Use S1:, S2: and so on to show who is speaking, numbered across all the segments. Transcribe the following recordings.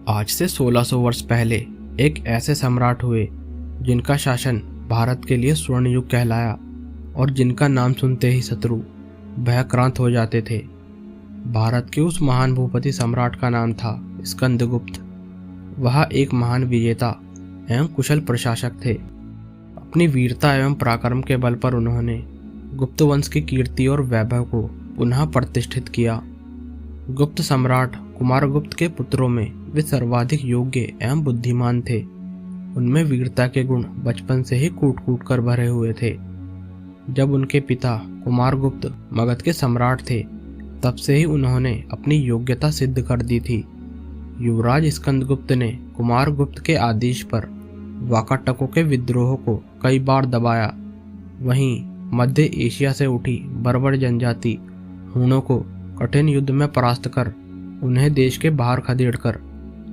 S1: आज से 1600 वर्ष पहले एक ऐसे सम्राट हुए जिनका शासन भारत के लिए स्वर्ण युग कहलाया और जिनका नाम सुनते ही शत्रु भयक्रांत हो जाते थे। भारत के उस महान भूपति सम्राट का नाम था स्कंदगुप्त। वह एक महान विजेता एवं कुशल प्रशासक थे। अपनी वीरता एवं पराक्रम के बल पर उन्होंने गुप्त वंश की कीर्ति और वैभव को पुनः प्रतिष्ठित किया। गुप्त सम्राट कुमारगुप्त के पुत्रों में वे सर्वाधिक योग्य एवं बुद्धिमान थे। उनमें वीरता के गुण बचपन से ही कूट कूट कर भरे हुए थे। जब उनके पिता कुमारगुप्त मगध के सम्राट थे, तब से ही उन्होंने अपनी योग्यता सिद्ध कर दी थी। युवराज स्कंदगुप्त ने कुमारगुप्त के आदेश पर वाकाटकों के विद्रोह को कई बार दबाया। वहीं मध्य एशिया से उठी बर्बर जनजाति हूणों को कठिन युद्ध में परास्त कर उन्हें देश के बाहर खदेड़कर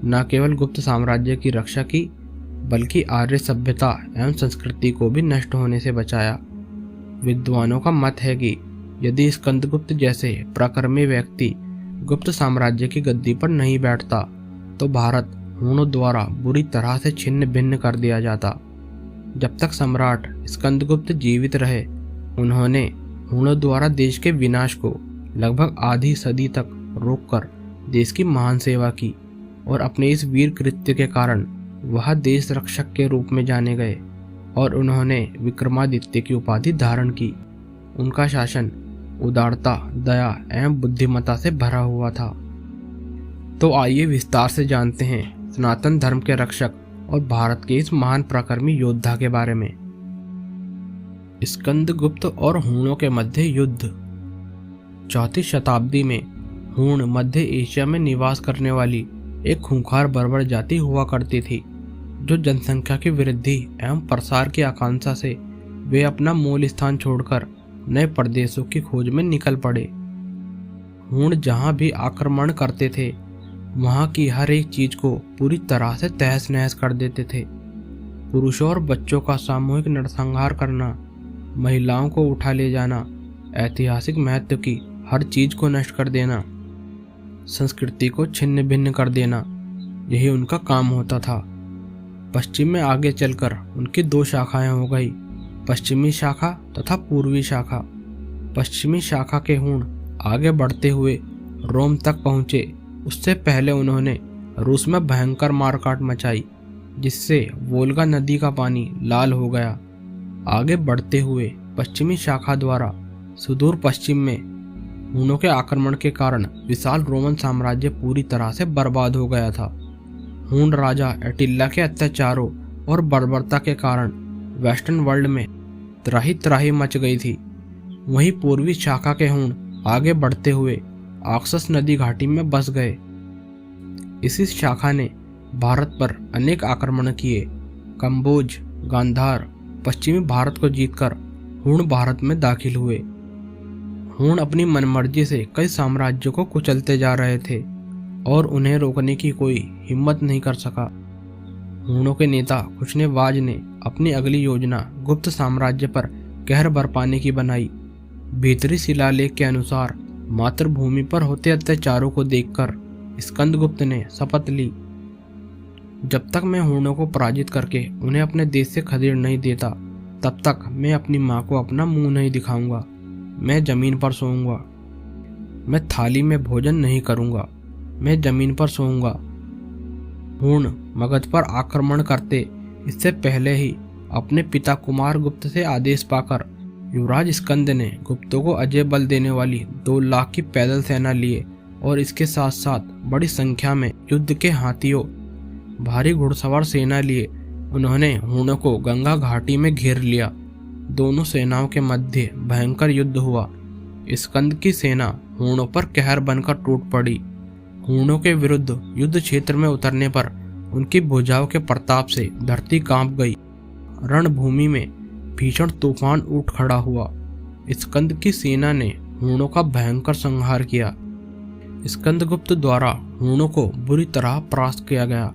S1: न केवल गुप्त साम्राज्य की रक्षा की, बल्कि आर्य सभ्यता एवं संस्कृति को भी नष्ट होने से बचाया। विद्वानों का मत है कि यदि स्कंदगुप्त जैसे पराक्रमी व्यक्ति गुप्त साम्राज्य की गद्दी पर नहीं बैठता, तो भारत हूणों द्वारा बुरी तरह से छिन्न भिन्न कर दिया जाता। जब तक सम्राट स्कंदगुप्त जीवित रहे, उन्होंने हूणों द्वारा देश के विनाश को लगभग आधी सदी तक रोककर देश की महान सेवा की और अपने इस वीर कृत्य के कारण वह देश रक्षक के रूप में जाने गए और उन्होंने विक्रमादित्य की उपाधि धारण की। उनका शासन उदारता, दया एवं बुद्धिमत्ता से भरा हुआ था। तो आइए विस्तार से जानते हैं सनातन धर्म के रक्षक और भारत के इस महान पराक्रमी योद्धा के बारे में। स्कंदगुप्त और हूणों के मध्य युद्ध। 4वीं शताब्दी में हूण मध्य एशिया में निवास करने वाली एक खूंखार बर्बर जाति हुआ करती थी, जो जनसंख्या की वृद्धि एवं प्रसार की आकांक्षा से वे अपना मूल स्थान छोड़कर नए प्रदेशों की खोज में निकल पड़े। हूण जहां भी आक्रमण करते थे, वहां की हर एक चीज को पूरी तरह से तहस नहस कर देते थे। पुरुषों और बच्चों का सामूहिक नरसंहार करना, महिलाओं को उठा ले जाना, ऐतिहासिक महत्व की हर चीज को नष्ट कर देना, संस्कृति को छिन्न भिन्न कर देना, यही उनका काम होता था। पश्चिम में आगे चलकर उनकी 2 शाखाएं हो गई, पश्चिमी शाखा तथा पूर्वी शाखा। पश्चिमी शाखा के हूण आगे बढ़ते हुए रोम तक पहुंचे। उससे पहले उन्होंने रूस में भयंकर मारकाट मचाई, जिससे वोल्गा नदी का पानी लाल हो गया। आगे बढ़ते हुए पश्चिमी शाखा द्वारा सुदूर पश्चिम में हूणों के आक्रमण के कारण विशाल रोमन साम्राज्य पूरी तरह से बर्बाद हो गया था। हूण राजा एटिल्ला के अत्याचारों और बर्बरता के कारण वेस्टर्न वर्ल्ड में त्राही त्राही मच गई थी। वहीं पूर्वी शाखा के हूण आगे बढ़ते हुए ऑक्सस नदी घाटी में बस गए। इसी शाखा ने भारत पर अनेक आक्रमण किए। कंबोज, गांधार, पश्चिमी भारत को जीतकर हूण भारत में दाखिल हुए। हूण अपनी मनमर्जी से कई साम्राज्यों को कुचलते जा रहे थे और उन्हें रोकने की कोई हिम्मत नहीं कर सका। हूणों के नेता कुशनेवाज ने अपनी अगली योजना गुप्त साम्राज्य पर कहर बरपाने की बनाई। भीतरी शिलालेख के अनुसार मातृभूमि पर होते अत्याचारों को देखकर स्कंदगुप्त ने शपथ ली, जब तक मैं हूणों को पराजित करके उन्हें अपने देश से खदेड़ नहीं देता, तब तक मैं अपनी माँ को अपना मुंह नहीं दिखाऊंगा। मैं जमीन पर सोऊंगा। मैं थाली में भोजन नहीं करूंगा। मैं जमीन पर सोऊंगा। हूण मगध पर आक्रमण करते इससे पहले ही अपने पिता कुमारगुप्त से आदेश पाकर युवराज स्कंद ने गुप्तों को अजय बल देने वाली 2 लाख की पैदल सेना लिए और इसके साथ साथ बड़ी संख्या में युद्ध के हाथियों, भारी घुड़सवार सेना लिए उन्होंने हूणों को गंगा घाटी में घेर लिया। दोनों सेनाओं के मध्य भयंकर युद्ध हुआ। स्कंद की सेना हूणों पर कहर बनकर टूट पड़ी। हूणों के विरुद्ध युद्ध क्षेत्र में उतरने पर उनकी भुजाओं के प्रताप से धरती कांप गई। रणभूमि में भीषण तूफान उठ खड़ा हुआ। स्कंद की सेना ने हूणों का भयंकर संहार किया। स्कंदगुप्त द्वारा हूणों को बुरी तरह परास्त किया गया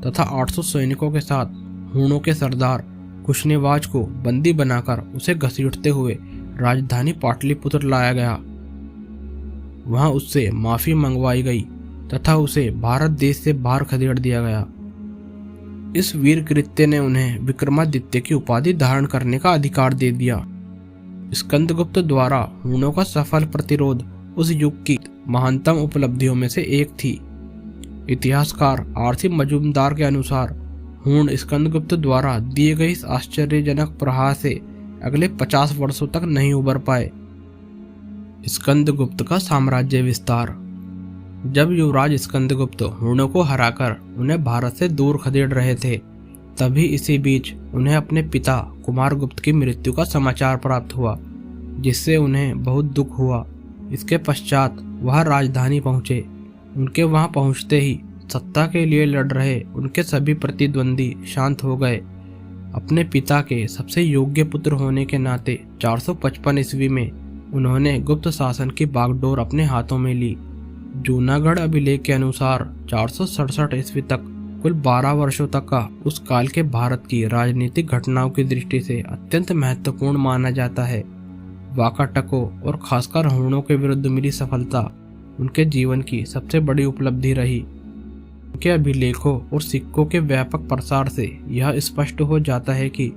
S1: तथा 800 सैनिकों के साथ हूणों के सरदार कुशनेवाज को बंदी बनाकर उसे घसीटते हुए राजधानी पाटलिपुत्र लाया गया। वहां उससे माफी मंगवाई गई तथा उसे भारत देश से बाहर खदेड़ दिया गया। इस वीर कृत्य ने उन्हें विक्रमादित्य की उपाधि धारण करने का अधिकार दे दिया। स्कंदगुप्त द्वारा हूणों का सफल प्रतिरोध उस युग की महानतम उपलब्धियों में से एक थी। इतिहासकार आरसी मजूमदार के अनुसार हूण स्कंदगुप्त द्वारा दिए गए इस आश्चर्यजनक प्रहार से अगले 50 वर्षों तक नहीं उबर पाए। स्कंदगुप्त का साम्राज्य विस्तार। जब युवराज स्कंदगुप्त हूणों को हराकर उन्हें भारत से दूर खदेड़ रहे थे, तभी इसी बीच उन्हें अपने पिता कुमारगुप्त की मृत्यु का समाचार प्राप्त हुआ, जिससे उन्हें बहुत दुख हुआ। इसके पश्चात वह राजधानी पहुंचे। उनके वहां पहुंचते ही सत्ता के लिए लड़ रहे उनके सभी प्रतिद्वंदी शांत हो गए। अपने पिता के सबसे योग्य पुत्र होने के नाते 455 ईस्वी में उन्होंने गुप्त शासन की बागडोर अपने हाथों में ली। जूनागढ़ अभिलेख के अनुसार 467 ईस्वी तक कुल 12 वर्षों तक का उस काल के भारत की राजनीतिक घटनाओं की दृष्टि से अत्यंत महत्वपूर्ण माना जाता है। वाकाटकों और खासकर हूणों के विरुद्ध मिली सफलता उनके जीवन की सबसे बड़ी उपलब्धि रही। उनके अभिलेखों और सिक्कों के व्यापक प्रसार से यह स्पष्ट हो जाता है कि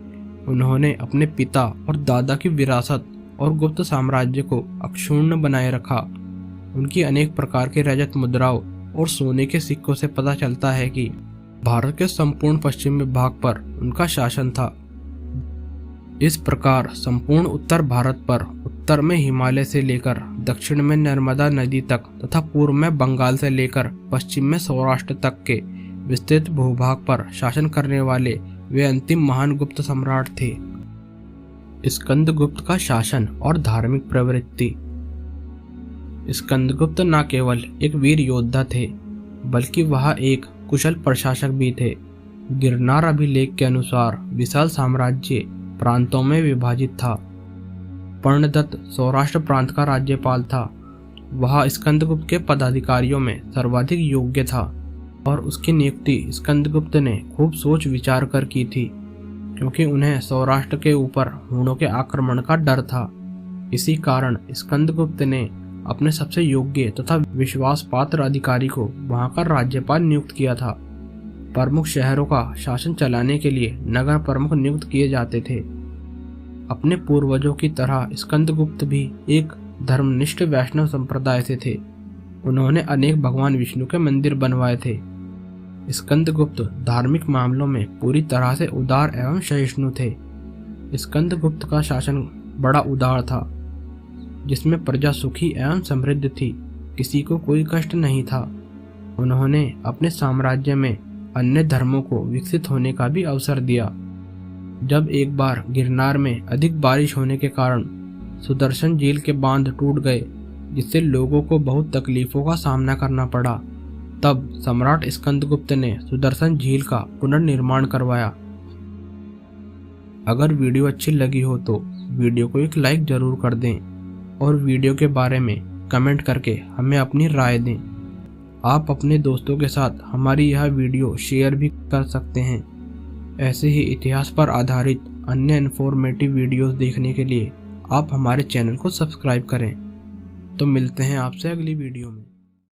S1: उन्होंने अपने पिता और दादा की विरासत और गुप्त साम्राज्य को अक्षुण्ण बनाए रखा। उनकी अनेक प्रकार के रजत मुद्राओं और सोने के सिक्कों से पता चलता है कि भारत के संपूर्ण पश्चिमी भाग पर उनका शासन था। इस प्रकार संपूर्ण उत्तर भारत पर उत्तर में हिमालय से लेकर दक्षिण में नर्मदा नदी तक तथा पूर्व में बंगाल से लेकर पश्चिम में सौराष्ट्र तक के विस्तृत भूभाग पर शासन करने वाले वे अंतिम महान गुप्त सम्राट थे। स्कंदगुप्त का शासन और धार्मिक प्रवृत्ति। स्कंदगुप्त न केवल एक वीर योद्धा थे, बल्कि वह एक कुशल प्रशासक भी थे। गिरनार अभिलेख के अनुसार विशाल साम्राज्य प्रांतों में विभाजित था। पर्णदत्त सौराष्ट्र प्रांत का राज्यपाल था। वह स्कंदगुप्त के पदाधिकारियों में सर्वाधिक योग्य था और उसकी नियुक्ति स्कंदगुप्त ने खूब सोच विचार कर की थी, क्योंकि उन्हें सौराष्ट्र के ऊपर हूणों के आक्रमण का डर था। इसी कारण स्कंदगुप्त ने अपने सबसे योग्य तथा विश्वास पात्र अधिकारी को वहां का राज्यपाल नियुक्त किया था। प्रमुख शहरों का शासन चलाने के लिए नगर प्रमुख नियुक्त किए जाते थे। अपने पूर्वजों की तरह स्कंदगुप्त भी एक धर्मनिष्ठ वैष्णव संप्रदाय से थे। उन्होंने अनेक भगवान विष्णु के मंदिर बनवाए थे। स्कंदगुप्त धार्मिक मामलों में पूरी तरह से उदार एवं सहिष्णु थे। स्कंदगुप्त का शासन बड़ा उदार था, जिसमें प्रजा सुखी एवं समृद्ध थी। किसी को कोई कष्ट नहीं था। उन्होंने अपने साम्राज्य में अन्य धर्मों को विकसित होने का भी अवसर दिया। जब एक बार गिरनार में अधिक बारिश होने के कारण सुदर्शन झील के बांध टूट गए, जिससे लोगों को बहुत तकलीफों का सामना करना पड़ा, तब सम्राट स्कंदगुप्त ने सुदर्शन झील का पुनर्निर्माण करवाया। अगर वीडियो अच्छी लगी हो तो वीडियो को एक लाइक जरूर कर दें और वीडियो के बारे में कमेंट करके हमें अपनी राय दें। आप अपने दोस्तों के साथ हमारी यह वीडियो शेयर भी कर सकते हैं। ऐसे ही इतिहास पर आधारित अन्य इन्फॉर्मेटिव वीडियोस देखने के लिए आप हमारे चैनल को सब्सक्राइब करें। तो मिलते हैं आपसे अगली वीडियो में।